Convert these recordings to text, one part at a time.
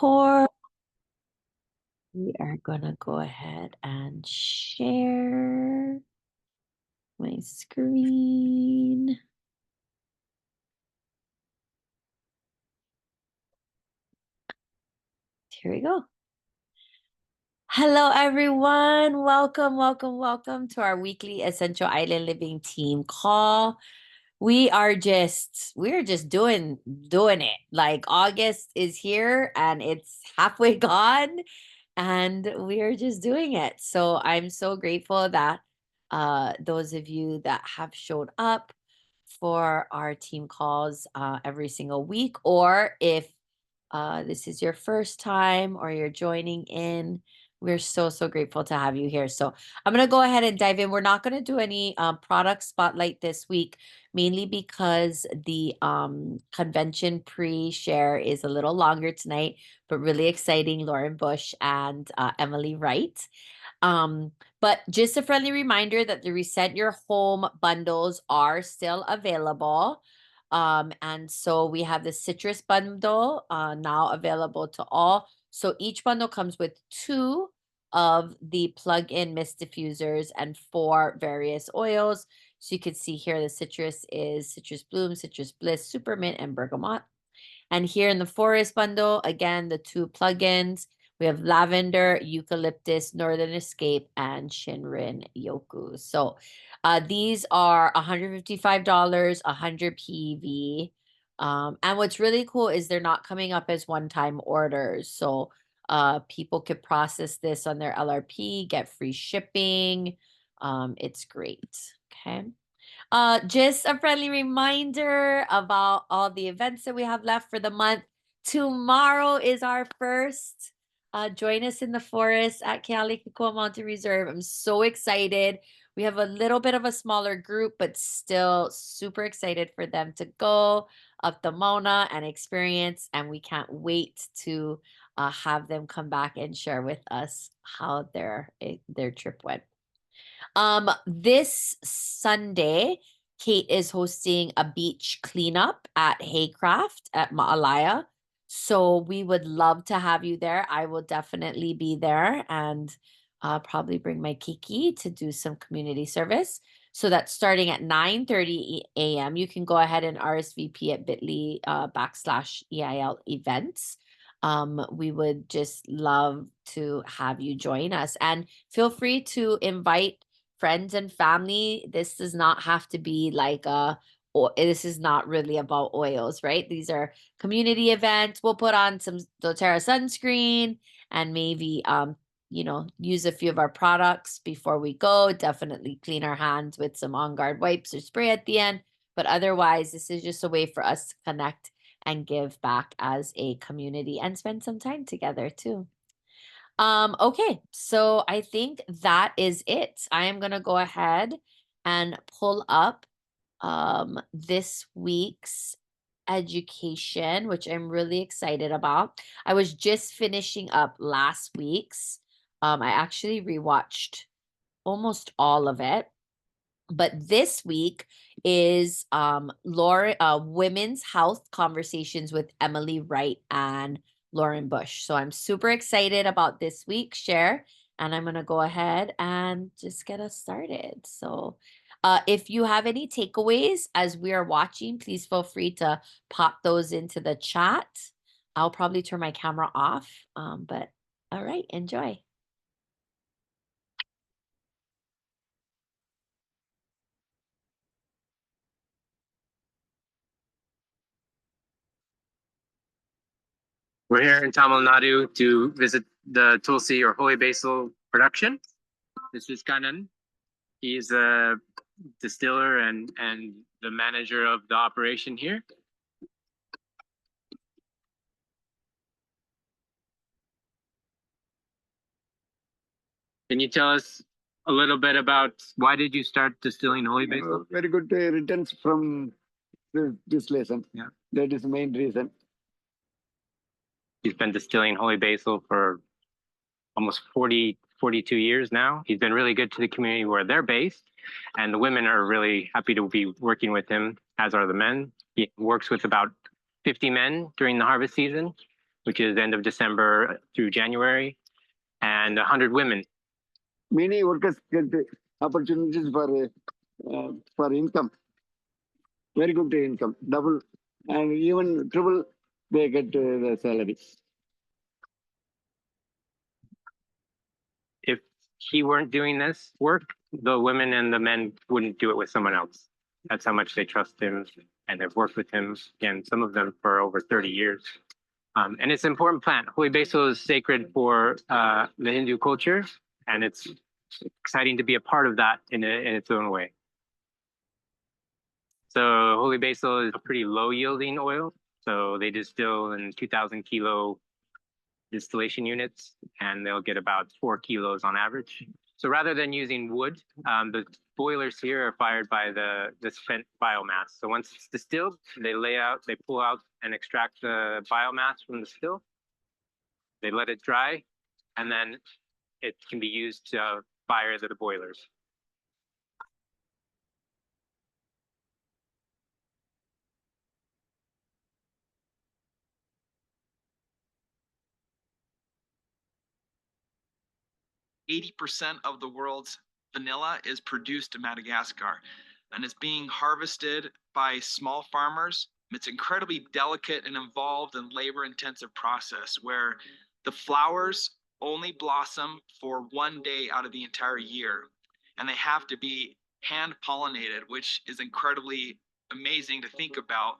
record. We are gonna go ahead and share my screen. Here we go. Hello, everyone. Welcome to our weekly Essential Island Living team call. We're just doing it. Like August is here and it's halfway gone, and we're just doing it. So I'm so grateful that those of you that have showed up for our team calls every single week, or if this is your first time or you're joining in, we're so grateful to have you here. So I'm going to go ahead and dive in. We're not going to do any product spotlight this week, mainly because the convention pre-share is a little longer tonight, but really exciting. Lauren Bush and Emily Wright. But just a friendly reminder that the Reset Your Home bundles are still available. And so we have the citrus bundle now available to all. So each bundle comes with 2 of the plug-in mist diffusers and 4 various oils. So you can see here the citrus is citrus bloom, citrus bliss, supermint, and bergamot. And here in the forest bundle, again, the 2 plugins. We have lavender, eucalyptus, northern escape, and Shinrin Yoku. So these are $155, 100 PV. And what's really cool is they're not coming up as one-time orders. So people could process this on their LRP, get free shipping. It's great. Okay. Just a friendly reminder about all the events that we have left for the month. Tomorrow is our first. Join us in the forest at Kealakekua Mountain Reserve. I'm so excited. We have a little bit of a smaller group, but still super excited for them to go up the Mauna and experience. And we can't wait to have them come back and share with us how their trip went. This Sunday, Kate is hosting a beach cleanup at Haycraft at Ma'alaya. So we would love to have you there. I will definitely be there and probably bring my Kiki to do some community service. So that's starting at 9:30 a.m. You can go ahead and RSVP at bit.ly /EIL events. We would just love to have you join us, and feel free to invite friends and family. This does not have to be like this is not really about oils, right? These are community events. We'll put on some doTERRA sunscreen and maybe use a few of our products before we go. Definitely clean our hands with some On Guard wipes or spray at the end. But otherwise, this is just a way for us to connect and give back as a community and spend some time together too. Okay, so I think that is it. I am gonna go ahead and pull up this week's education, which I'm really excited about. I was just finishing up last week's. I actually rewatched almost all of it. But this week is Women's Health Conversations with Emily Wright and Lauren Bush. So I'm super excited about this week's share, and I'm going to go ahead and just get us started. So if you have any takeaways as we are watching, please feel free to pop those into the chat. I'll probably turn my camera off, but all right, enjoy. We're here in Tamil Nadu to visit the Tulsi or Holy Basil production. This is Kanan. He's a distiller and the manager of the operation here. Can you tell us a little bit about why did you start distilling Holy Basil? Very good returns from this lesson. Yeah. That is the main reason. He's been distilling Holy Basil for almost 42 years now. He's been really good to the community where they're based, and the women are really happy to be working with him, as are the men. He works with about 50 men during the harvest season, which is end of December through January, and 100 women. Many workers get the opportunities for income. Very good income, double and even triple they get the salary. If he weren't doing this work, the women and the men wouldn't do it with someone else. That's how much they trust him, and they've worked with him, again, some of them for over 30 years. And it's an important plant. Holy basil is sacred for the Hindu culture, and it's exciting to be a part of that in its own way. So holy basil is a pretty low yielding oil. So they distill in 2,000 kilo distillation units, and they'll get about 4 kilos on average. So rather than using wood, the boilers here are fired by the spent biomass. So once it's distilled, they pull out and extract the biomass from the still. They let it dry, and then it can be used to fire the boilers. %80 of the world's vanilla is produced in Madagascar, and it's being harvested by small farmers. It's incredibly delicate and involved and labor-intensive process where the flowers only blossom for 1 day out of the entire year, and they have to be hand-pollinated, which is incredibly amazing to think about.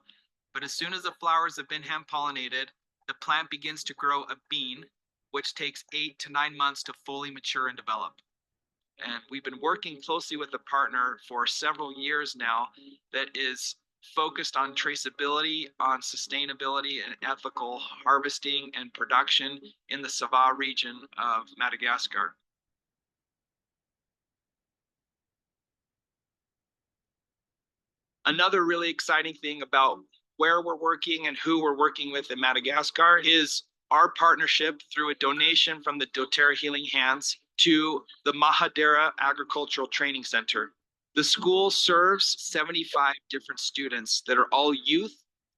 But as soon as the flowers have been hand-pollinated, the plant begins to grow a bean, which takes 8 to 9 months to fully mature and develop. And we've been working closely with a partner for several years now that is focused on traceability, on sustainability and ethical harvesting and production in the Sava region of Madagascar. Another really exciting thing about where we're working and who we're working with in Madagascar is our partnership through a donation from the doTERRA Healing Hands to the Mahadera Agricultural Training Center. The school serves 75 different students that are all youth,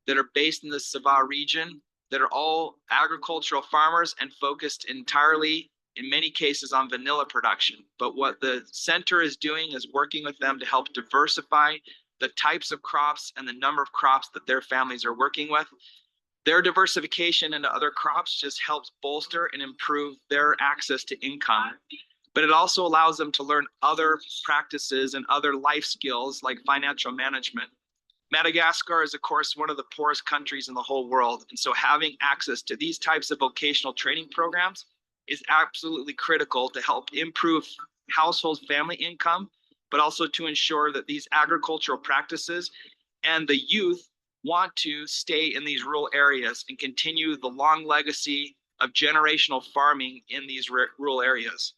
that are based in the Sava region, that are all agricultural farmers and focused entirely, in many cases, on vanilla production. But what the center is doing is working with them to help diversify the types of crops and the number of crops that their families are working with. Their diversification into other crops just helps bolster and improve their access to income. But it also allows them to learn other practices and other life skills like financial management. Madagascar is, of course, one of the poorest countries in the whole world. And so having access to these types of vocational training programs is absolutely critical to help improve household family income, but also to ensure that these agricultural practices and the youth want to stay in these rural areas and continue the long legacy of generational farming in these rural areas.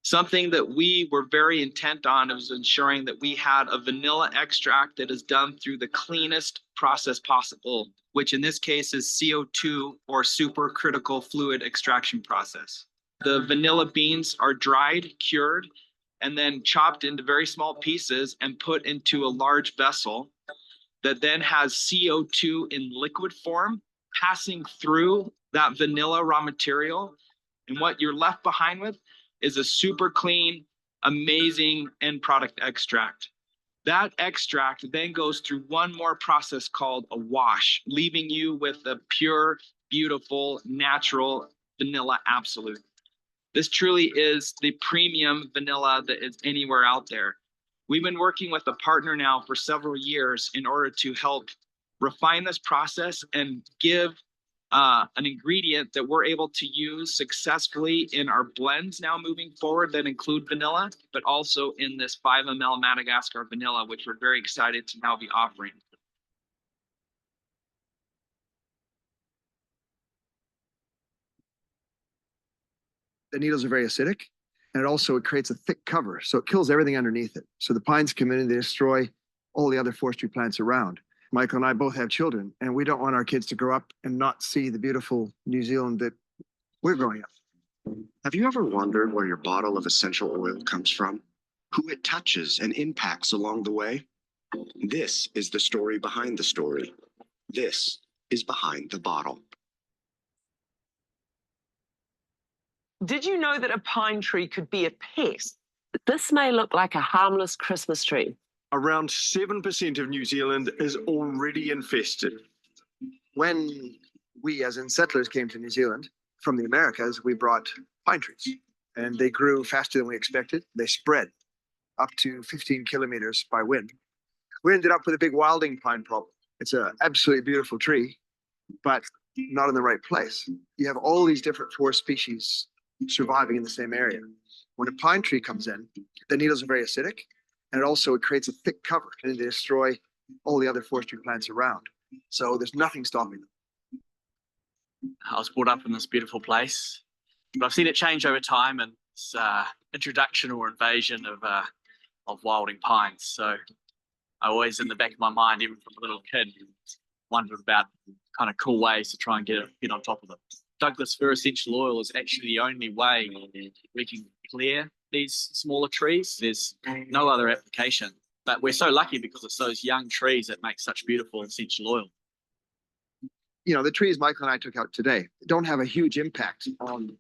Something that we were very intent on was ensuring that we had a vanilla extract that is done through the cleanest process possible, which in this case is CO2 or supercritical fluid extraction process. The vanilla beans are dried, cured, and then chopped into very small pieces and put into a large vessel that then has CO2 in liquid form passing through that vanilla raw material. And what you're left behind with is a super clean, amazing end product extract. That extract then goes through one more process called a wash, leaving you with a pure, beautiful, natural vanilla absolute. This truly is the premium vanilla that is anywhere out there. We've been working with a partner now for several years in order to help refine this process and give an ingredient that we're able to use successfully in our blends now moving forward that include vanilla, but also in this 5 ml Madagascar vanilla, which we're very excited to now be offering. The needles are very acidic, and it creates a thick cover, so it kills everything underneath it. So the pines come in and they destroy all the other forestry plants around. Michael and I both have children, and we don't want our kids to grow up and not see the beautiful New Zealand that we're growing up. Have you ever wondered where your bottle of essential oil comes from? Who it touches and impacts along the way? This is the story behind the story. This is behind the bottle. Did you know that a pine tree could be a pest? This may look like a harmless Christmas tree. Around 7% of New Zealand is already infested. When we, as in settlers, came to New Zealand from the Americas, we brought pine trees, and they grew faster than we expected. They spread up to 15 kilometers by wind. We ended up with a big wilding pine problem. It's an absolutely beautiful tree, but not in the right place. You have all these different forest species surviving in the same area. When a pine tree comes in, the needles are very acidic, and it creates a thick cover, and they destroy all the other forestry plants around. So there's nothing stopping them. I was brought up in this beautiful place, but I've seen it change over time, and this introduction or invasion of wilding pines. So I always, in the back of my mind, even from a little kid, wondered about kind of cool ways to try and get on top of them. Douglas fir essential oil is actually the only way we can clear these smaller trees. There's no other application, but we're so lucky because it's those young trees that make such beautiful essential oil. You know, the trees Michael and I took out today don't have a huge impact on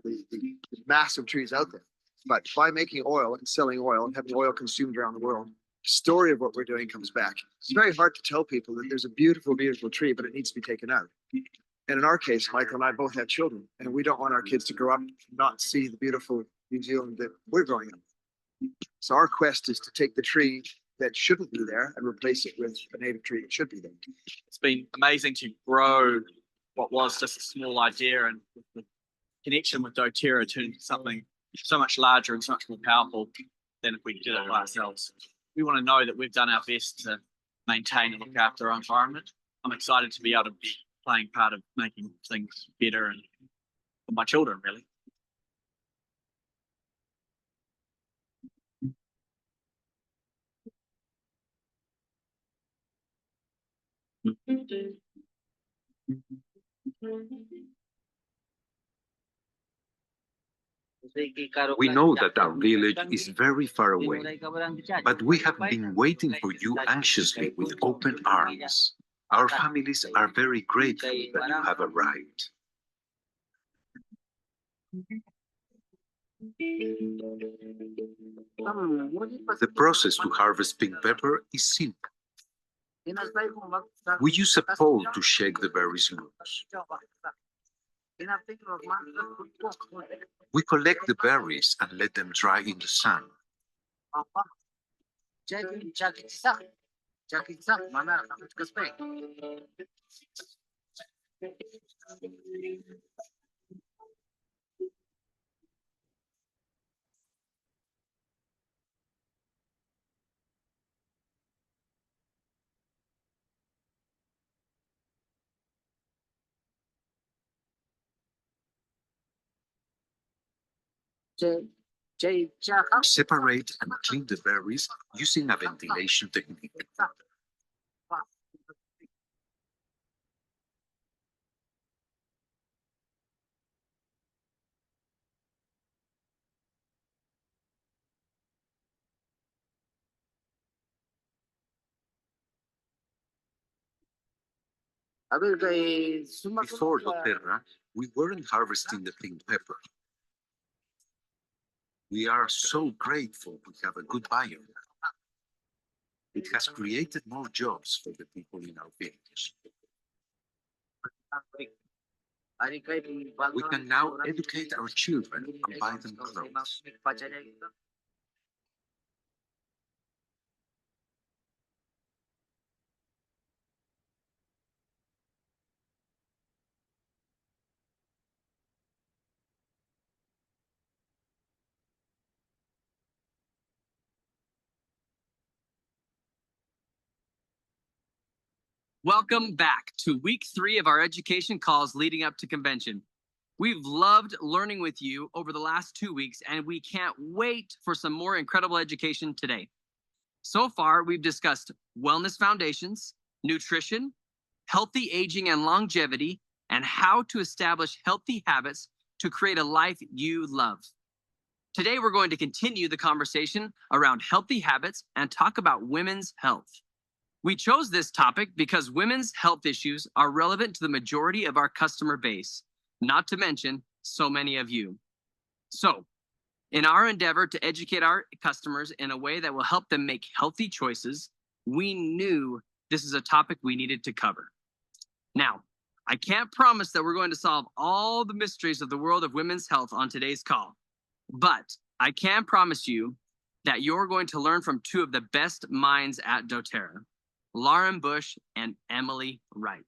the massive trees out there. But by making oil and selling oil and having oil consumed around the world, the story of what we're doing comes back. It's very hard to tell people that there's a beautiful, beautiful tree, but it needs to be taken out. And in our case, Michael and I both have children, and we don't want our kids to grow up and not see the beautiful New Zealand that we're growing up. So our quest is to take the tree that shouldn't be there and replace it with a native tree that should be there. It's been amazing to grow what was just a small idea, and with the connection with doTERRA turned into something so much larger and so much more powerful than if we did it by ourselves. We want to know that we've done our best to maintain and look after our environment. I'm excited to be able to be playing part of making things better and for my children, really. We know that our village is very far away, but we have been waiting for you anxiously with open arms. Our families are very grateful that you have arrived. The process to harvest pink pepper is simple. We use a pole to shake the berries loose. We collect the berries and let them dry in the sun. Separate and clean the berries using a ventilation technique. Before doTERRA, we weren't harvesting the pink pepper. We are so grateful we have a good buyer. It has created more jobs for the people in our village. We can now educate our children and buy them clothes. Welcome back to week 3 of our education calls leading up to convention. We've loved learning with you over the last 2 weeks, and we can't wait for some more incredible education today. So far, we've discussed wellness foundations, nutrition, healthy aging and longevity, and how to establish healthy habits to create a life you love. Today, we're going to continue the conversation around healthy habits and talk about women's health. We chose this topic because women's health issues are relevant to the majority of our customer base, not to mention so many of you. So, in our endeavor to educate our customers in a way that will help them make healthy choices, we knew this is a topic we needed to cover. Now, I can't promise that we're going to solve all the mysteries of the world of women's health on today's call, but I can promise you that you're going to learn from two of the best minds at doTERRA, Lauren Bush and Emily Wright.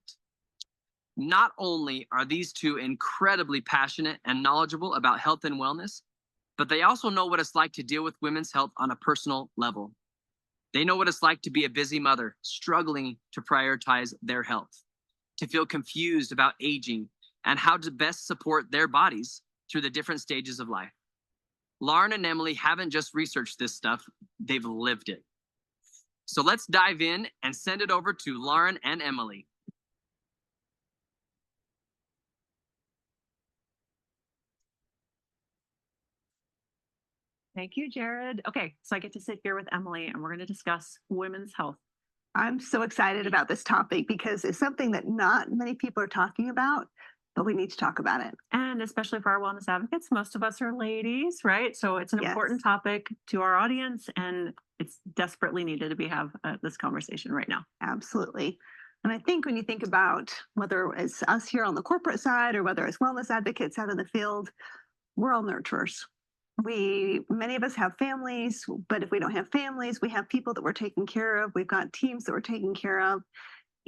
Not only are these two incredibly passionate and knowledgeable about health and wellness, but they also know what it's like to deal with women's health on a personal level. They know what it's like to be a busy mother, struggling to prioritize their health, to feel confused about aging, and how to best support their bodies through the different stages of life. Lauren and Emily haven't just researched this stuff, they've lived it. So let's dive in and send it over to Lauren and Emily. Thank you, Jared. Okay, so I get to sit here with Emily and we're going to discuss women's health. I'm so excited about this topic because it's something that not many people are talking about, but we need to talk about it. And especially for our wellness advocates, most of us are ladies, right? So it's an Yes. important topic to our audience and it's desperately needed to have this conversation right now. Absolutely. And I think when you think about whether it's us here on the corporate side or whether it's wellness advocates out in the field, we're all nurturers. Many of us have families, but if we don't have families, we have people that we're taking care of. We've got teams that we're taking care of.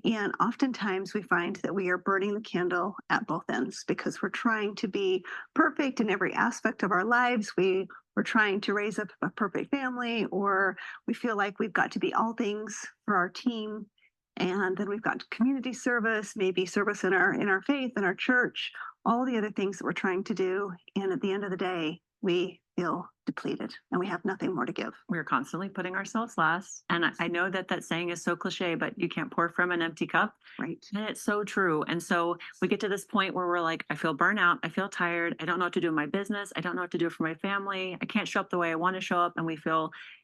And oftentimes we find that we are burning the candle at both ends because we're trying to be perfect in every aspect of our lives. We're trying to raise up a perfect family, or we feel like we've got to be all things for our team. And then we've got community service, maybe service in our faith, in our church, all the other things that we're trying to do. And at the end of the day, we feel depleted and we have nothing more to give. We're constantly putting ourselves last. And I know that saying is so cliche, but you can't pour from an empty cup. Right. And it's so true. And so we get to this point where we're like, I feel burnout. I feel tired. I don't know what to do in my business. I don't know what to do for my family. I can't show up the way I want to show up. And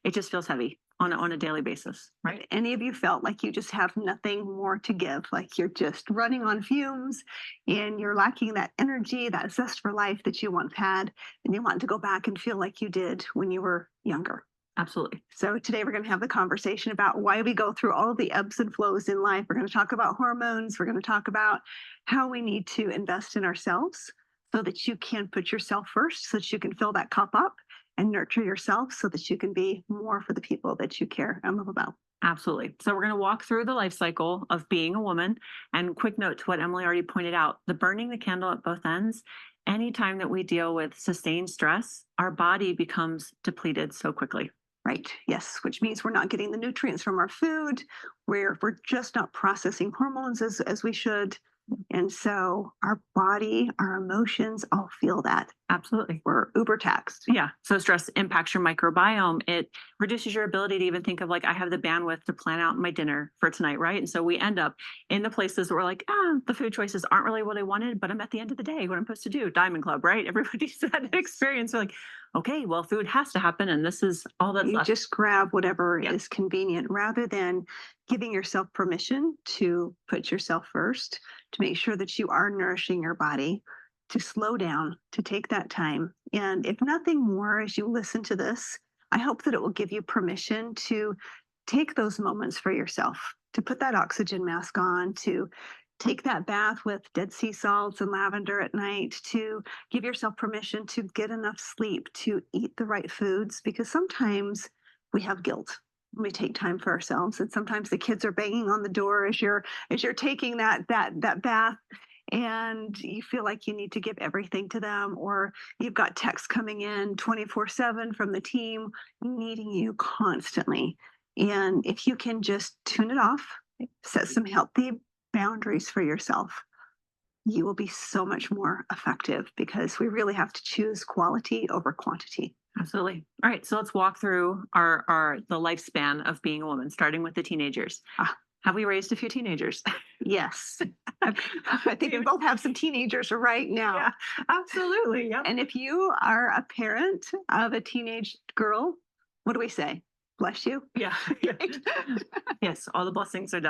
it just feels heavy on a daily basis. Right. Any of you felt like you just have nothing more to give, like you're just running on fumes and you're lacking that energy, that zest for life that you once had, and you want to go back and feel like you did when you were younger? Absolutely. So today we're going to have the conversation about why we go through all the ebbs and flows in life. We're going to talk about hormones. We're going to talk about how we need to invest in ourselves so that you can put yourself first, so that you can fill that cup up and nurture yourself so that you can be more for the people that you care and love about. Absolutely. So we're going to walk through the life cycle of being a woman. And quick note to what Emily already pointed out, the burning the candle at both ends. Anytime that we deal with sustained stress, our body becomes depleted so quickly. Right. Yes. Which means we're not getting the nutrients from our food. We're just not processing hormones as we should. And so our body, our emotions all feel that. Absolutely. We're uber taxed. Yeah. So stress impacts your microbiome. It reduces your ability to even think of like, I have the bandwidth to plan out my dinner for tonight. Right. And so we end up in the places where we're like, the food choices aren't really what I wanted, but I'm at the end of the day, what I'm supposed to do, Diamond Club, right? Everybody's had an experience. We're like, okay, well, food has to happen. And this is all that's you left. Just grab whatever is convenient rather than giving yourself permission to put yourself first, to make sure that you are nourishing your body, to slow down, to take that time. And if nothing more, as you listen to this, I hope that it will give you permission to take those moments for yourself, to put that oxygen mask on, to take that bath with Dead Sea salts and lavender at night, to give yourself permission to get enough sleep, to eat the right foods, because sometimes we have guilt when we take time for ourselves. And sometimes the kids are banging on the door as you're taking that bath, and you feel like you need to give everything to them, or you've got texts coming in 24/7 from the team needing you constantly. And if you can just tune it off, set some healthy boundaries for yourself, you will be so much more effective, because we really have to choose quality over quantity. Absolutely. All right. So let's walk through the lifespan of being a woman, starting with the teenagers. Have we raised a few teenagers? Yes. I think we both have some teenagers right now. Yeah, absolutely. Yeah. And if you are a parent of a teenage girl, what do we say? Bless you. Yeah. Yes, all the blessings are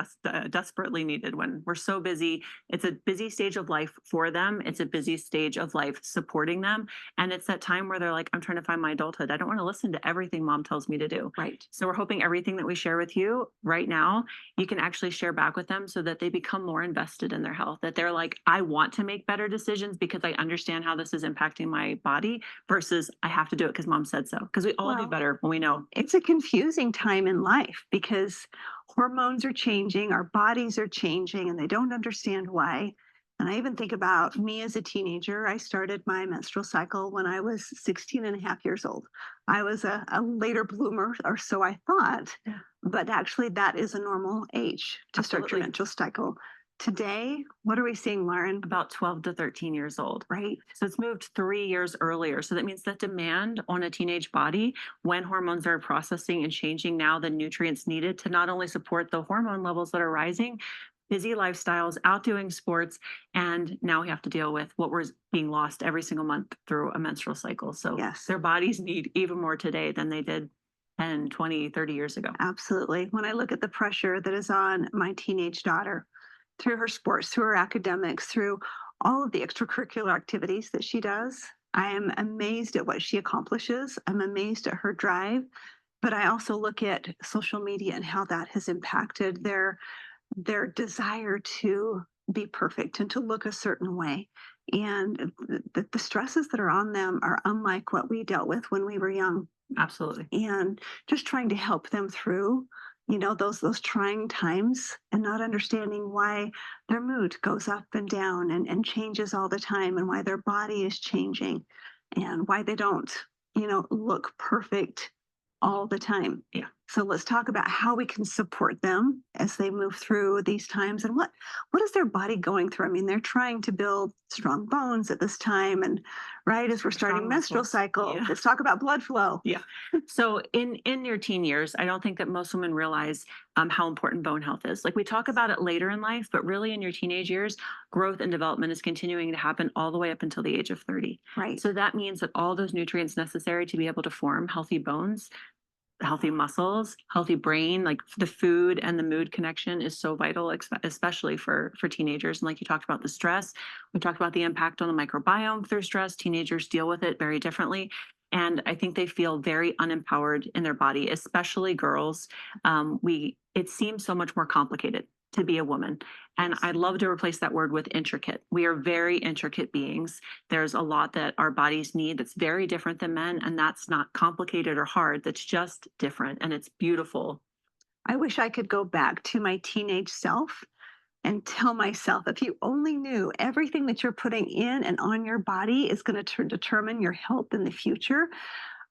desperately needed when we're so busy. It's a busy stage of life for them. It's a busy stage of life supporting them. And it's that time where they're like, I'm trying to find my adulthood. I don't want to listen to everything mom tells me to do. Right. So we're hoping everything that we share with you right now, you can actually share back with them so that they become more invested in their health, that they're like, I want to make better decisions because I understand how this is impacting my body versus I have to do it because mom said so. Because we all do Well, better when we know. It's a confusing time in life because hormones are changing, our bodies are changing, and they don't understand why. And I even think about me as a teenager. I started my menstrual cycle when I was 16 and a half years old. I was a later bloomer, or so I thought, but actually, that is a normal age to start your Absolutely. menstrual cycle. Today, what are we seeing, Lauren? About 12 to 13 years old. Right. So it's moved 3 years earlier. So that means that demand on a teenage body, when hormones are processing and changing now the nutrients needed to not only support the hormone levels that are rising, busy lifestyles, out doing sports, and now we have to deal with what was being lost every single month through a menstrual cycle. So Yes. their bodies need even more today than they did 10, 20, 30 years ago. Absolutely. When I look at the pressure that is on my teenage daughter through her sports, through her academics, through all of the extracurricular activities that she does, I am amazed at what she accomplishes. I'm amazed at her drive. But I also look at social media and how that has impacted their desire to be perfect and to look a certain way. And the stresses that are on them are unlike what we dealt with when we were young. Absolutely. And just trying to help them through, those trying times and not understanding why their mood goes up and down and changes all the time and why their body is changing and why they don't, look perfect all the time. Yeah. So let's talk about how we can support them as they move through these times and what is their body going through? I mean, they're trying to build strong bones at this time and right as we're starting Strong menstrual muscles. cycle. Yeah. Let's talk about blood flow. Yeah. So in your teen years, I don't think that most women realize how important bone health is. Like we talk about it later in life, but really in your teenage years, growth and development is continuing to happen all the way up until the age of 30. Right. So that means that all those nutrients necessary to be able to form healthy bones, healthy muscles, healthy brain, like the food and the mood connection is so vital, especially for teenagers. And like you talked about the stress, we talked about the impact on the microbiome through stress. Teenagers deal with it very differently. And I think they feel very unempowered in their body, especially girls. It seems so much more complicated to be a woman. And I'd love to replace that word with intricate. We are very intricate beings. There's a lot that our bodies need that's very different than men. And that's not complicated or hard. That's just different. And it's beautiful. I wish I could go back to my teenage self and tell myself, if you only knew everything that you're putting in and on your body is going to determine your health in the future,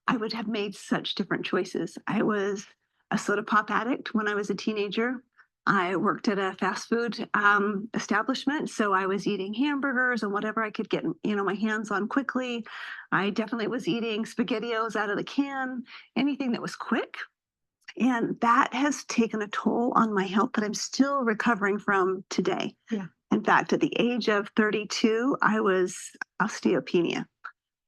I would have made such different choices. I was a soda pop addict when I was a teenager. I worked at a fast food establishment, so I was eating hamburgers and whatever I could get, my hands on quickly. I definitely was eating SpaghettiOs out of the can, anything that was quick. And that has taken a toll on my health that I'm still recovering from today. Yeah. In fact, at the age of 32, I was osteopenia.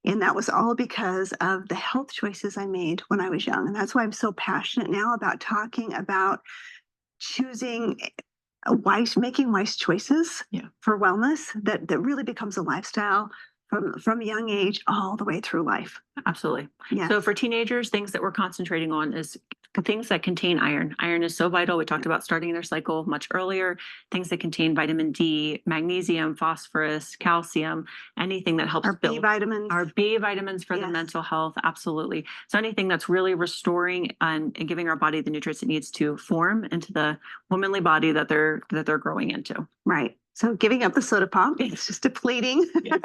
And that was all because of the health choices I made when I was young. And that's why I'm so passionate now about talking about choosing making wise choices for wellness that really becomes a lifestyle from a young age all the way through life. Absolutely. Yeah. So for teenagers, things that we're concentrating on is things that contain iron. Iron is so vital. We talked about starting their cycle much earlier. Things that contain vitamin D, magnesium, phosphorus, calcium, anything that helps Our B build vitamins. our B vitamins for the Yes. mental health. Absolutely. So anything that's really restoring and giving our body the nutrients it needs to form into the womanly body that they're growing into. Right. So giving up the soda pop, it's just depleting Yeah.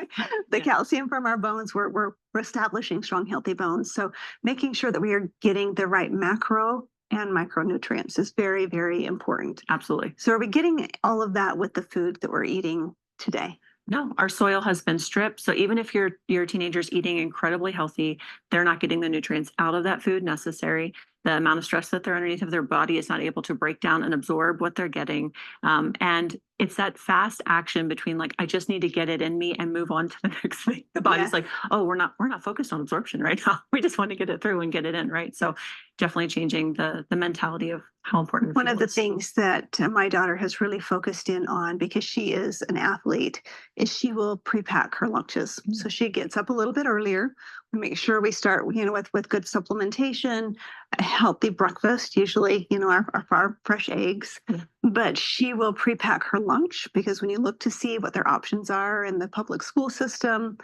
the calcium from our bones. We're establishing strong, healthy bones. So making sure that we are getting the right macro and micronutrients is very, very important. Absolutely. So are we getting all of that with the food that we're eating today? No, our soil has been stripped. So even if your teenager's eating incredibly healthy, they're not getting the nutrients out of that food necessary. The amount of stress that they're underneath of their body is not able to break down and absorb what they're getting. And it's that fast action between like, I just need to get it in me and move on to the next thing. The body's Yes. like, oh, we're not focused on absorption right now. We just want to get it through and get it in, right? So definitely changing the mentality of how important One of the fuel is. things that my daughter has really focused in on, because she is an athlete, is she will pre-pack her lunches. So she gets up a little bit earlier. We make sure we start, with good supplementation, a healthy breakfast, usually, our fresh eggs. Yeah. But she will pre-pack her lunch, because when you look to see what their options are in the public school system,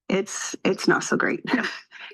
it's not so great.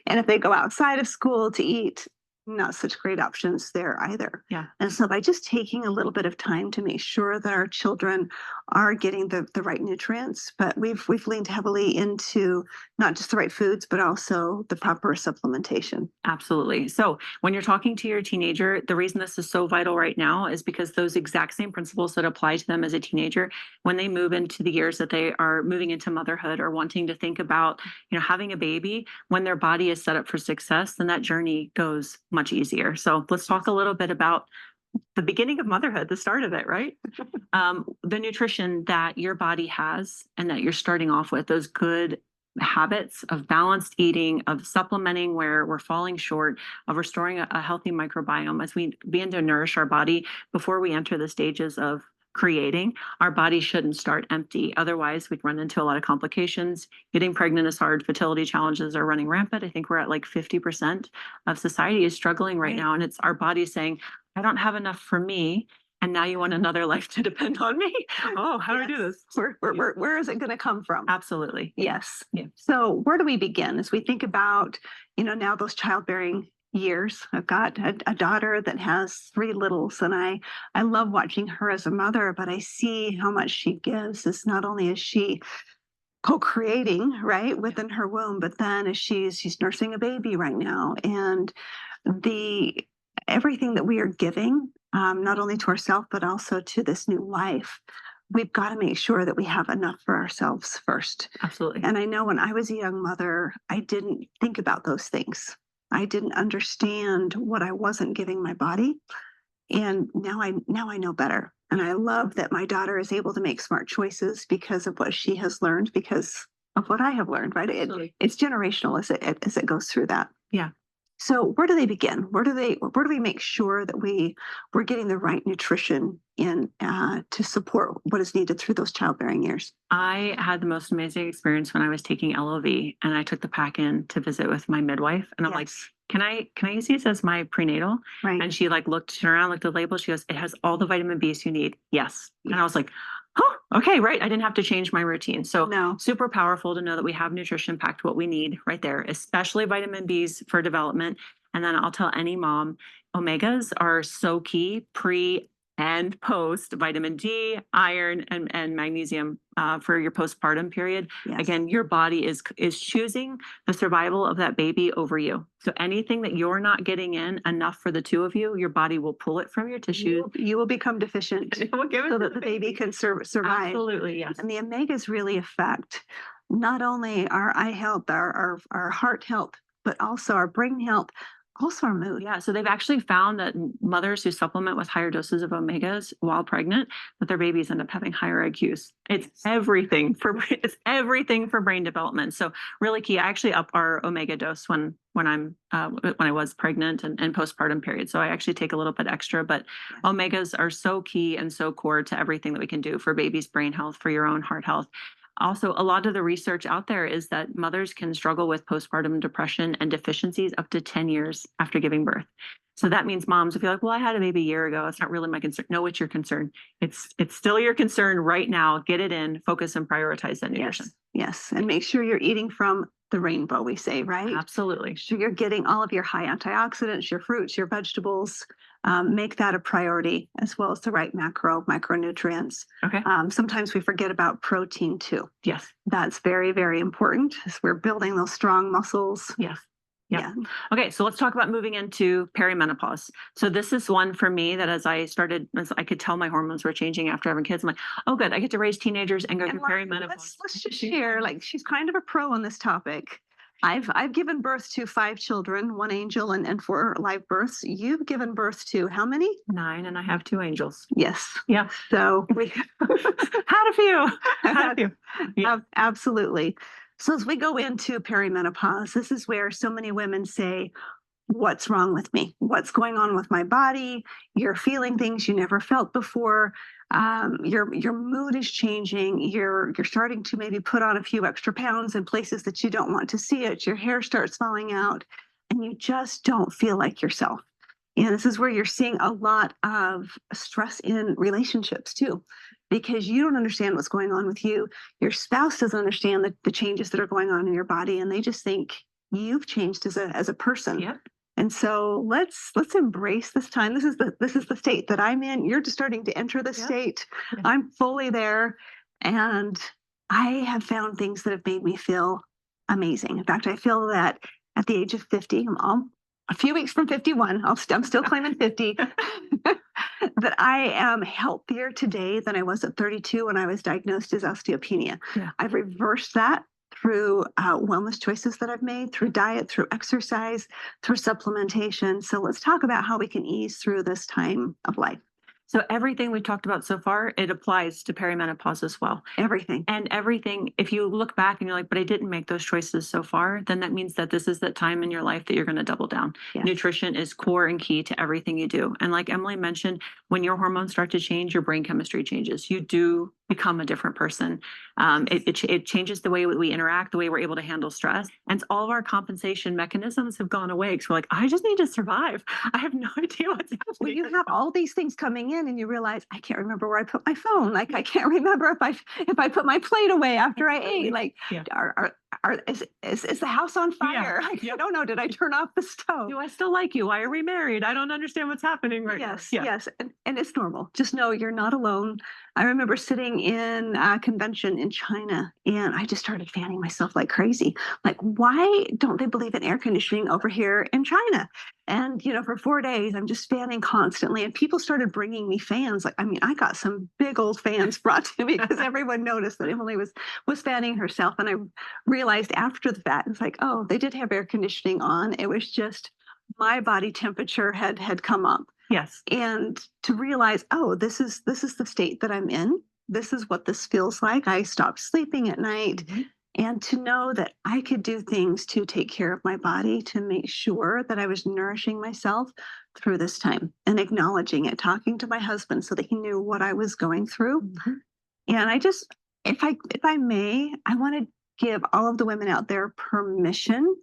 And if they go outside of school to eat, not such great options there either. Yeah. And so by just taking a little bit of time to make sure that our children are getting the right nutrients, but we've leaned heavily into not just the right foods, but also the proper supplementation. Absolutely. So when you're talking to your teenager, the reason this is so vital right now is because those exact same principles that apply to them as a teenager, when they move into the years that they are moving into motherhood or wanting to think about, having a baby, when their body is set up for success, then that journey goes much easier. So let's talk a little bit about the beginning of motherhood, the start of it, right? The nutrition that your body has and that you're starting off with, those good habits of balanced eating, of supplementing where we're falling short, of restoring a healthy microbiome as we begin to nourish our body before we enter the stages of creating. Our body shouldn't start empty. Otherwise, we'd run into a lot of complications. Getting pregnant is hard. Fertility challenges are running rampant. I think we're at like 50% of society is struggling right now. And it's our body saying, I don't have enough for me. And now you want another life to depend on me? Oh, how do I do this? Where is it going to come from? Absolutely. Yes. Yeah. So where do we begin as we think about, now those childbearing years? I've got a daughter that has 3 littles, and I love watching her as a mother, but I see how much she gives. Is not only is she co-creating right within her womb, but then as she's nursing a baby right now, and the everything that we are giving, not only to ourselves but also to this new life, we've got to make sure that we have enough for ourselves first. Absolutely. And I know when I was a young mother, I didn't think about those things. I didn't understand what I wasn't giving my body, and now I know better. And I love that my daughter is able to make smart choices because of what she has learned, because of what I have learned. Right? It's generational as it goes through that. Yeah. So where do they begin? Where do we make sure that we're getting the right nutrition in to support what is needed through those childbearing years? I had the most amazing experience when I was taking LOV, and I took the pack in to visit with my midwife, and I'm like, can I use these as my prenatal? Right. And she turned around, looked at the label. She goes, it has all the vitamin Bs you need. Yes. And I was like, oh, okay, right. I didn't have to change my routine. So super powerful to know that we have nutrition packed what we need right there, especially vitamin Bs for development. And then I'll tell any mom, omegas are so key pre and post vitamin D, iron, and magnesium for your postpartum period. Yes. Again, your body is choosing the survival of that baby over you. So anything that you're not getting in enough for the 2 of you, your body will pull it from your tissues. You will become deficient so that the baby can survive. Absolutely, yes. And the omegas really affect not only our eye health, our heart health, but also our brain health, also our mood. Yeah, so they've actually found that mothers who supplement with higher doses of omegas while pregnant, that their babies end up having higher IQs. It's everything for brain development. So really key. I actually up our omega dose when I was pregnant and postpartum period. So I actually take a little bit extra, but omegas are so key and so core to everything that we can do for baby's brain health, for your own heart health. Also, a lot of the research out there is that mothers can struggle with postpartum depression and deficiencies up to 10 years after giving birth. So that means moms, if you're like, well, I had a baby a year ago, it's not really my concern. No, it's your concern. It's still your concern right now. Get it in, focus and prioritize that nutrition. Yes. And make sure you're eating from the rainbow, we say, right? Absolutely. So you're getting all of your high antioxidants, your fruits, your vegetables. Make that a priority, as well as the right micronutrients. Okay. Sometimes we forget about protein too. Yes. That's very, very important as we're building those strong muscles. Yes. Yeah. Okay, so let's talk about moving into perimenopause. So this is one for me that as I could tell my hormones were changing after having kids. I'm like, oh, good, I get to raise teenagers and go through perimenopause. Let's just share, like, she's kind of a pro on this topic. I've given birth to 5 children, 1 angel and 4 live births. You've given birth to how many? 9, and I have 2 angels. Yes. Yeah. So we had a few. Had a few. Yeah. Absolutely. So as we go into perimenopause, this is where so many women say, what's wrong with me? What's going on with my body? You're feeling things you never felt before. Your mood is changing. You're starting to maybe put on a few extra pounds in places that you don't want to see it. Your hair starts falling out, and you just don't feel like yourself. And this is where you're seeing a lot of stress in relationships too, because you don't understand what's going on with you. Your spouse doesn't understand the changes that are going on in your body, and they just think you've changed as a person. Yep. And so let's embrace this time. This is the state that I'm in. You're just starting to enter the state. Yeah. I'm fully there, and I have found things that have made me feel amazing. In fact, I feel that at the age of 50, I'm a few weeks from 51, I'm still claiming 50, that I am healthier today than I was at 32 when I was diagnosed as osteopenia. Yeah. I've reversed that through wellness choices that I've made, through diet, through exercise, through supplementation. So let's talk about how we can ease through this time of life. So everything we've talked about so far, it applies to perimenopause as well. Everything. And everything, if you look back and you're like, but I didn't make those choices so far, then that means that this is that time in your life that you're going to double down. Yes. Nutrition is core and key to everything you do. And like Emily mentioned, when your hormones start to change, your brain chemistry changes. You do become a different person. It changes the way we interact, the way we're able to handle stress. And all of our compensation mechanisms have gone away because we're like, I just need to survive. I have no idea what's happening. Well, you have all these things coming in and you realize, I can't remember where I put my phone. Like, I can't remember if I put my plate away after I ate. Like, yeah. Is the house on fire? Yeah. Like, I don't know. Did I turn off the stove? Do I still like you? Why are we married? I don't understand what's happening right now. Yeah. Yes. And it's normal. Just know you're not alone. I remember sitting in a convention in China, and I just started fanning myself like crazy. Like, why don't they believe in air conditioning over here in China? And, for 4 days, I'm just fanning constantly. And people started bringing me fans. Like, I mean, I got some big old fans brought to me because everyone noticed that Emily was fanning herself. And I realized after the fact, it's like, oh, they did have air conditioning on. It was just my body temperature had come up. Yes. And to realize, oh, this is the state that I'm in. This is what this feels like. I stopped sleeping at night. Mm-hmm. And to know that I could do things to take care of my body, to make sure that I was nourishing myself through this time and acknowledging it, talking to my husband so that he knew what I was going through. Mm-hmm. And I just, if I may, I want to give all of the women out there permission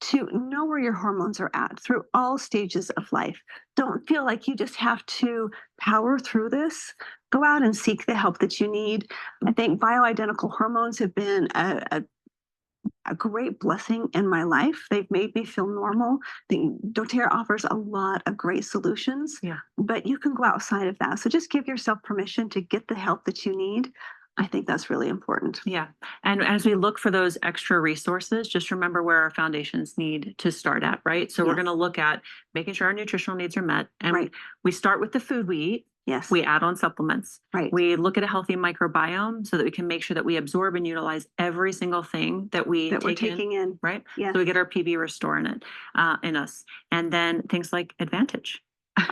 to know where your hormones are at through all stages of life. Don't feel like you just have to power through this. Go out and seek the help that you need. I think bioidentical hormones have been a great blessing in my life. They've made me feel normal. doTERRA offers a lot of great solutions, but you can go outside of that. So just give yourself permission to get the help that you need. I think that's really important. Yeah. And as we look for those extra resources, just remember where our foundations need to start at, right? So we're going to look at making sure our nutritional needs are met. And we start with the food we eat. Yes. We add on supplements. Right. We look at a healthy microbiome so that we can make sure that we absorb and utilize every single thing that we're taking in. Right. Yes. So we get our PB restore in us. And then things like Advantage.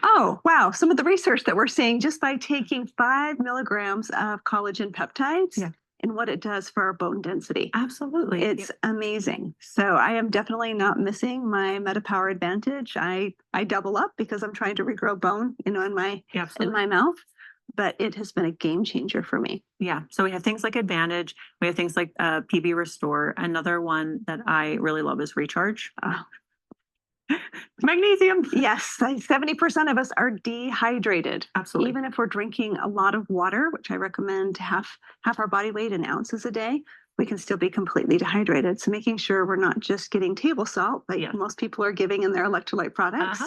Oh, wow. Some of the research that we're seeing just by taking 5 milligrams of collagen peptides and what it does for our bone density. Absolutely. It's amazing. So I am definitely not missing my MetaPower Advantage. I double up because I'm trying to regrow bone, in my mouth. But it has been a game changer for me. Yeah. So we have things like Advantage. We have things like PB Restore. Another one that I really love is Recharge. Magnesium. Yes, 70% of us are dehydrated. Absolutely. Even if we're drinking a lot of water, which I recommend half our body weight in ounces a day, we can still be completely dehydrated. So making sure we're not just getting table salt like most people are giving in their electrolyte products,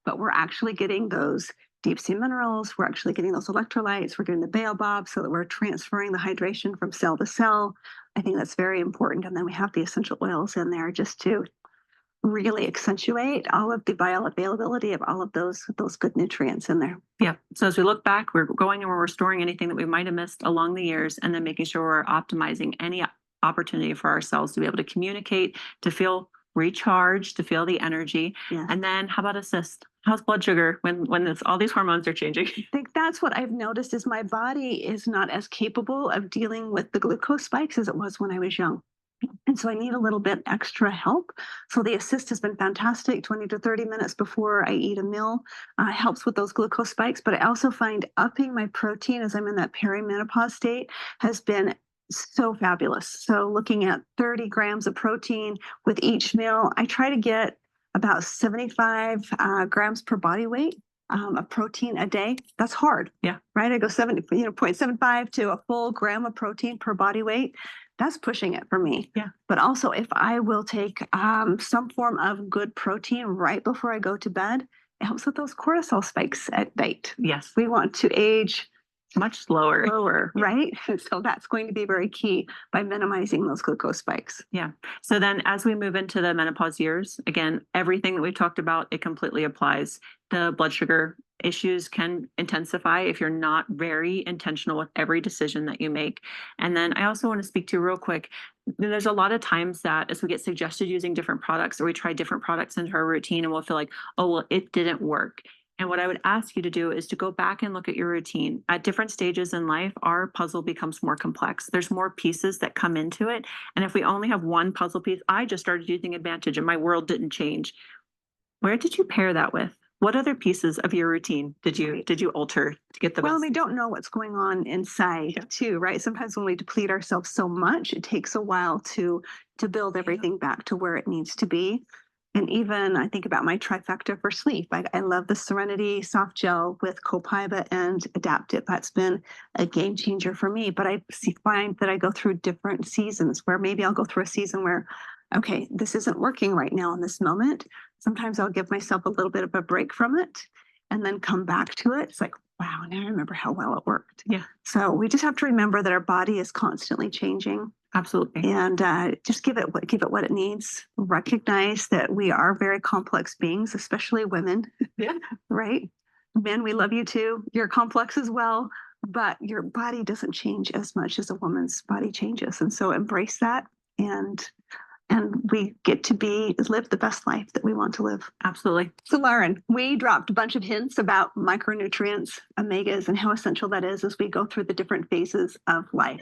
but we're actually getting those deep sea minerals. We're actually getting those electrolytes. We're getting the baobab so that we're transferring the hydration from cell to cell. I think that's very important. And then we have the essential oils in there just to really accentuate all of the bioavailability of all of those good nutrients in there. Yeah. So as we look back, we're going and we're restoring anything that we might have missed along the years, and then making sure we're optimizing any opportunity for ourselves to be able to communicate, to feel recharged, to feel the energy. Yeah. And then how about assist? How's blood sugar when all these hormones are changing? I think that's what I've noticed is my body is not as capable of dealing with the glucose spikes as it was when I was young. And so I need a little bit extra help. So the assist has been fantastic. 20 to 30 minutes before I eat a meal helps with those glucose spikes. But I also find upping my protein as I'm in that perimenopause state has been so fabulous. So looking at 30 grams of protein with each meal, I try to get about 75 grams per body weight of protein a day. That's hard. Yeah. Right. I go 0.75 to a full gram of protein per body weight. That's pushing it for me. Yeah. But also, if I will take some form of good protein right before I go to bed, it helps with those cortisol spikes at night. Yes. We want to age much slower, right? So that's going to be very key by minimizing those glucose spikes. Yeah. So then as we move into the menopause years, again, everything that we've talked about, it completely applies. The blood sugar issues can intensify if you're not very intentional with every decision that you make. And then I also want to speak to real quick, there's a lot of times that as we get suggested using different products or we try different products into our routine and we'll feel like, oh, well, it didn't work. And what I would ask you to do is to go back and look at your routine. At different stages in life, our puzzle becomes more complex. There's more pieces that come into it. And if we only have one puzzle piece, I just started using Advantage and my world didn't change. Where did you pair that with? What other pieces of your routine did you alter to get the best? Well, we don't know what's going on inside too, right? Sometimes when we deplete ourselves so much, it takes a while to build everything back to where it needs to be. And even I think about my trifecta for sleep. I love the Serenity Soft Gel with Copaiba and Adaptive. That's been a game changer for me. But I find that I go through different seasons where maybe I'll go through a season where, okay, this isn't working right now in this moment. Sometimes I'll give myself a little bit of a break from it and then come back to it. It's like, wow, now I remember how well it worked. Yeah. So we just have to remember that our body is constantly changing. Absolutely. And just give it what it needs. Recognize that we are very complex beings, especially women. Yeah. Right? Men, we love you too. You're complex as well, but your body doesn't change as much as a woman's body changes. And so embrace that and we get to live the best life that we want to live. Absolutely. So Lauren, we dropped a bunch of hints about micronutrients, omegas, and how essential that is as we go through the different phases of life.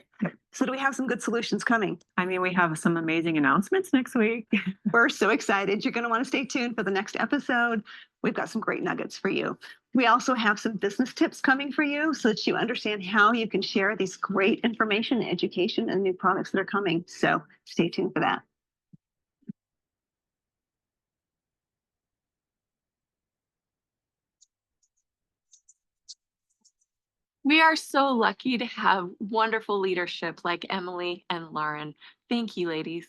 So do we have some good solutions coming? I mean, we have some amazing announcements next week. We're so excited. You're going to want to stay tuned for the next episode. We've got some great nuggets for you. We also have some business tips coming for you so that you understand how you can share these great information, education, and new products that are coming. So stay tuned for that. We are so lucky to have wonderful leadership like Emily and Lauren. Thank you, ladies.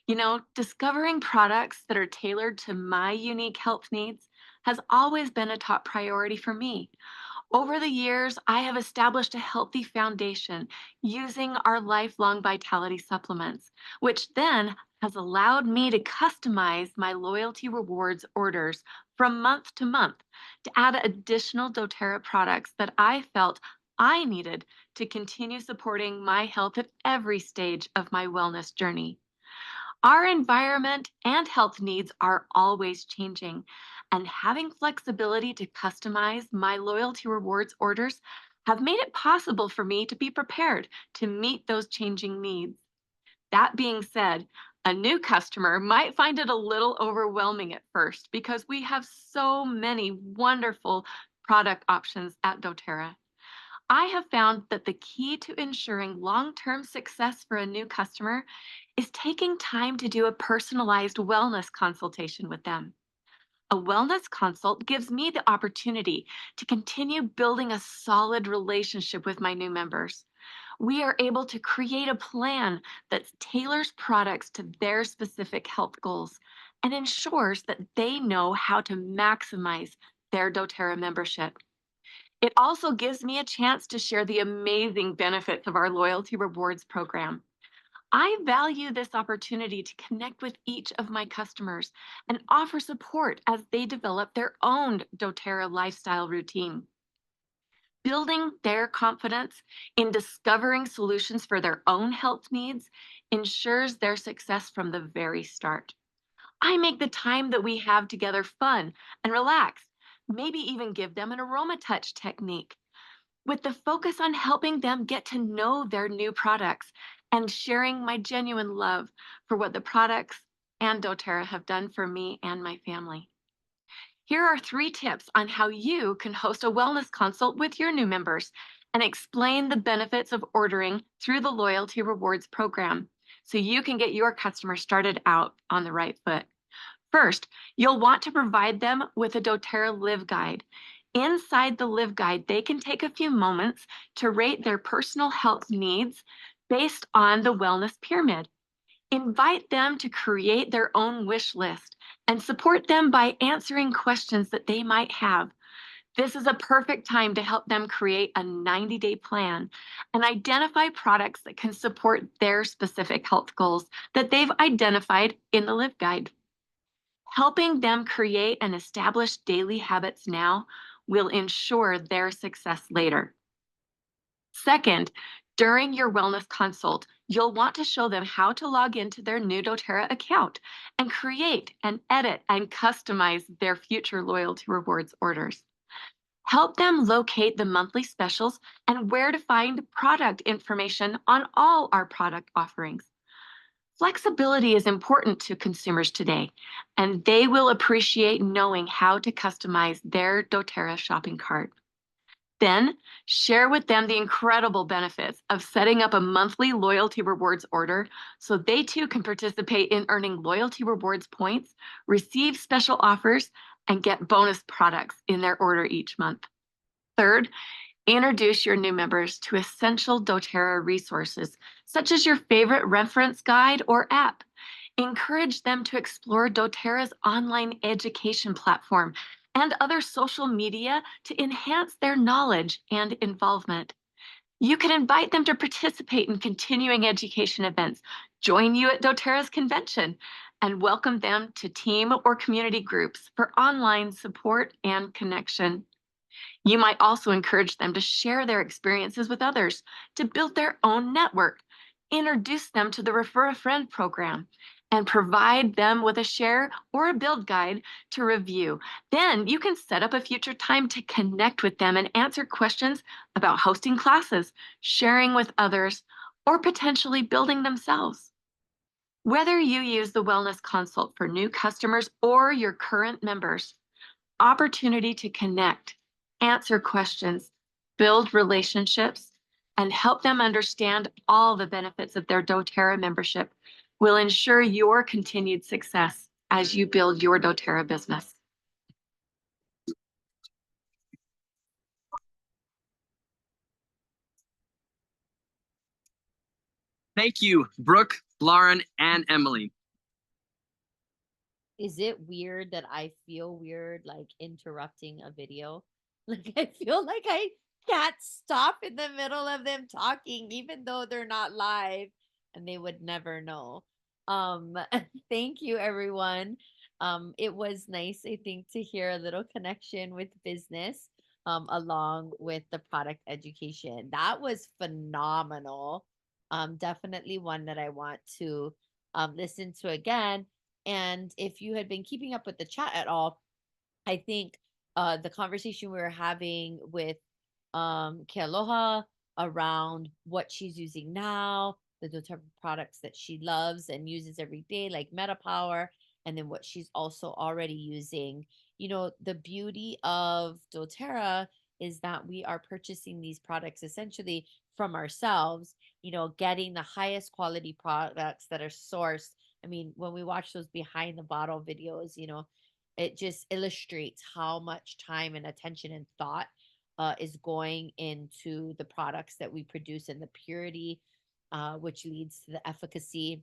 You know, discovering products that are tailored to my unique health needs has always been a top priority for me. Over the years, I have established a healthy foundation using our lifelong vitality supplements, which then has allowed me to customize my loyalty rewards orders from month to month to add additional doTERRA products that I felt I needed to continue supporting my health at every stage of my wellness journey. Our environment and health needs are always changing, and having flexibility to customize my loyalty rewards orders have made it possible for me to be prepared to meet those changing needs. That being said, a new customer might find it a little overwhelming at first because we have so many wonderful product options at doTERRA. I have found that the key to ensuring long-term success for a new customer is taking time to do a personalized wellness consultation with them. A wellness consult gives me the opportunity to continue building a solid relationship with my new members. We are able to create a plan that tailors products to their specific health goals and ensures that they know how to maximize their doTERRA membership. It also gives me a chance to share the amazing benefits of our loyalty rewards program. I value this opportunity to connect with each of my customers and offer support as they develop their own doTERRA lifestyle routine. Building their confidence in discovering solutions for their own health needs ensures their success from the very start. I make the time that we have together fun and relaxed, maybe even give them an aroma touch technique, with the focus on helping them get to know their new products and sharing my genuine love for what the products and doTERRA have done for me and my family. Here are 3 tips on how you can host a wellness consult with your new members and explain the benefits of ordering through the Loyalty Rewards program so you can get your customers started out on the right foot. First, you'll want to provide them with a doTERRA Live Guide. Inside the Live Guide, they can take a few moments to rate their personal health needs based on the wellness pyramid. Invite them to create their own wish list and support them by answering questions that they might have. This is a perfect time to help them create a 90-day plan and identify products that can support their specific health goals that they've identified in the Live Guide. Helping them create and establish daily habits now will ensure their success later. Second, during your wellness consult, you'll want to show them how to log into their new doTERRA account and create and edit and customize their future loyalty rewards orders. Help them locate the monthly specials and where to find product information on all our product offerings. Flexibility is important to consumers today, and they will appreciate knowing how to customize their doTERRA shopping cart. Then, share with them the incredible benefits of setting up a monthly loyalty rewards order so they too can participate in earning loyalty rewards points, receive special offers, and get bonus products in their order each month. Third, introduce your new members to essential doTERRA resources, such as your favorite reference guide or app. Encourage them to explore doTERRA's online education platform and other social media to enhance their knowledge and involvement. You can invite them to participate in continuing education events, join you at doTERRA's convention, and welcome them to team or community groups for online support and connection. You might also encourage them to share their experiences with others to build their own network, introduce them to the Refer a Friend program, and provide them with a share or a build guide to review. Then you can set up a future time to connect with them and answer questions about hosting classes, sharing with others, or potentially building themselves. Whether you use the Wellness Consult for new customers or your current members, opportunity to connect, answer questions, build relationships, and help them understand all the benefits of their doTERRA membership will ensure your continued success as you build your doTERRA business. Thank you, Brooke, Lauren, and Emily. Is it weird that I feel weird like interrupting a video? Like I feel like I can't stop in the middle of them talking, even though they're not live and they would never know. Um, thank you everyone. It was nice, I think, to hear a little connection with business along with the product education. That was phenomenal. Definitely one that I want to listen to again. And if you had been keeping up with the chat at all, I think the conversation we were having with Kealoha around what she's using now, the doTERRA products that she loves and uses every day, like MetaPower, and then what she's also already using. You know, the beauty of doTERRA is that we are purchasing these products essentially from ourselves, you know, getting the highest quality products that are sourced. I mean, when we watch those behind the bottle videos, you know, it just illustrates how much time and attention and thought is going into the products that we produce and the purity, which leads to the efficacy.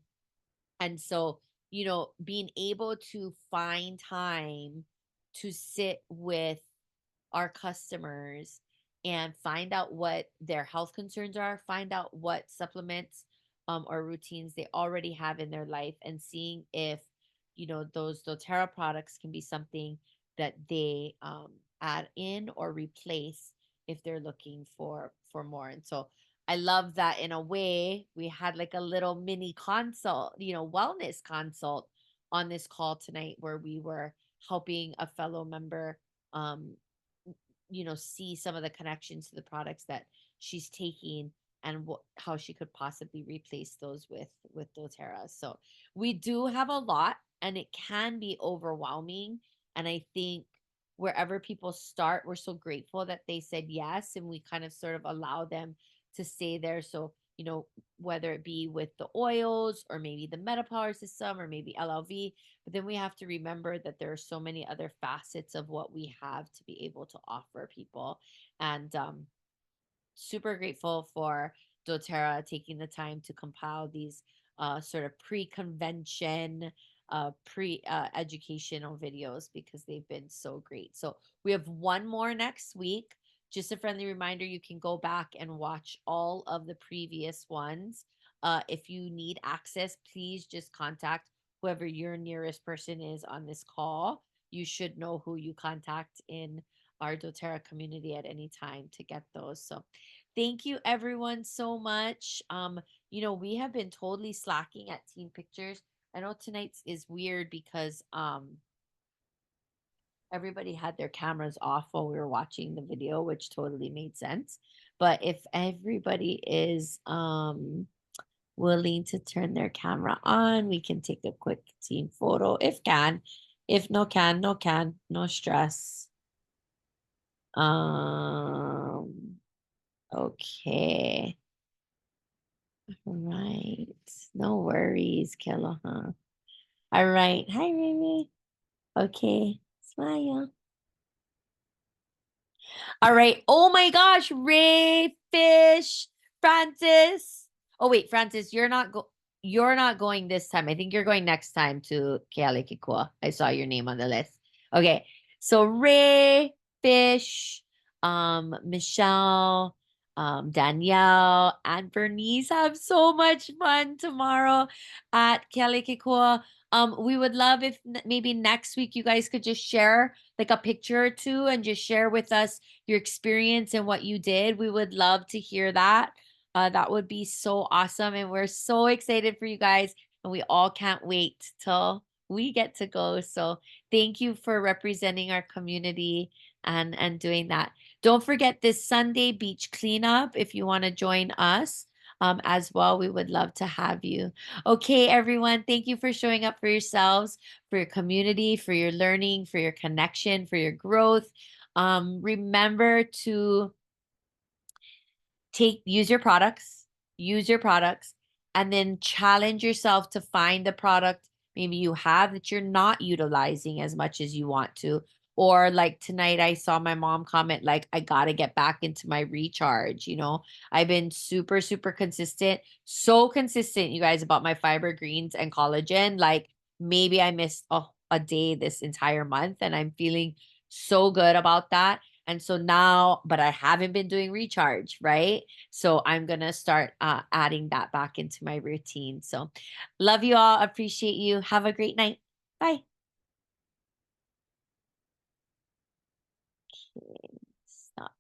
And so, you know, being able to find time to sit with our customers and find out what their health concerns are, find out what supplements or routines they already have in their life, and seeing if, those doTERRA products can be something that they add in or replace if they're looking for more. And so I love that in a way we had like a little mini consult, wellness consult on this call tonight, where we were helping a fellow member um see some of the connections to the products that she's taking, and how she could possibly replace those with doTERRA. So we do have a lot, and it can be overwhelming. And I think wherever people start, we're so grateful that they said yes, and we kind of sort of allow them to stay there. So, whether it be with the oils, or maybe the MetaPower system, or maybe LLV, but then we have to remember that there are so many other facets of what we have to be able to offer people. And super grateful for doTERRA taking the time to compile these sort of pre-convention, educational videos, because they've been so great. So we have one more next week. Just a friendly reminder, you can go back and watch all of the previous ones. If you need access, please just contact whoever your nearest person is on this call. You should know who you contact in our doTERRA community at any time to get those. So thank you everyone so much. We have been totally slacking at team pictures. I know tonight's is weird because everybody had their cameras off while we were watching the video, which totally made sense. But if everybody is willing to turn their camera on, we can take a quick team photo if can. If no can, no can, no stress. Okay. All right. No worries, Keloha. All right. Hi, Remy. Okay. Smile. All right. Oh my gosh, Ray, Fish, Francis. Oh wait, Francis, you're not going this time. I think you're going next time to Kealikikua. I saw your name on the list. Okay. So Ray, Fish, Michelle, Danielle, and Bernice have so much fun tomorrow at Kealikikua. We would love if maybe next week you guys could just share like a picture or two and just share with us your experience and what you did. We would love to hear that. That would be so awesome. And we're so excited for you guys. And we all can't wait till we get to go. So thank you for representing our community and doing that. Don't forget this Sunday beach cleanup if you want to join us as well. We would love to have you. Okay, everyone. Thank you for showing up for yourselves, for your community, for your learning, for your connection, for your growth. Remember to use your products, and then challenge yourself to find the product maybe you have that you're not utilizing as much as you want to. Or like tonight, I saw my mom comment, like, I got to get back into my recharge. I've been super, super consistent, so consistent, you guys, about my fiber greens and collagen. Like maybe I missed a day this entire month, and I'm feeling so good about that. And so now, but I haven't been doing recharge, right? So I'm going to start adding that back into my routine. So love you all. Appreciate you. Have a great night. Bye. Okay, stop.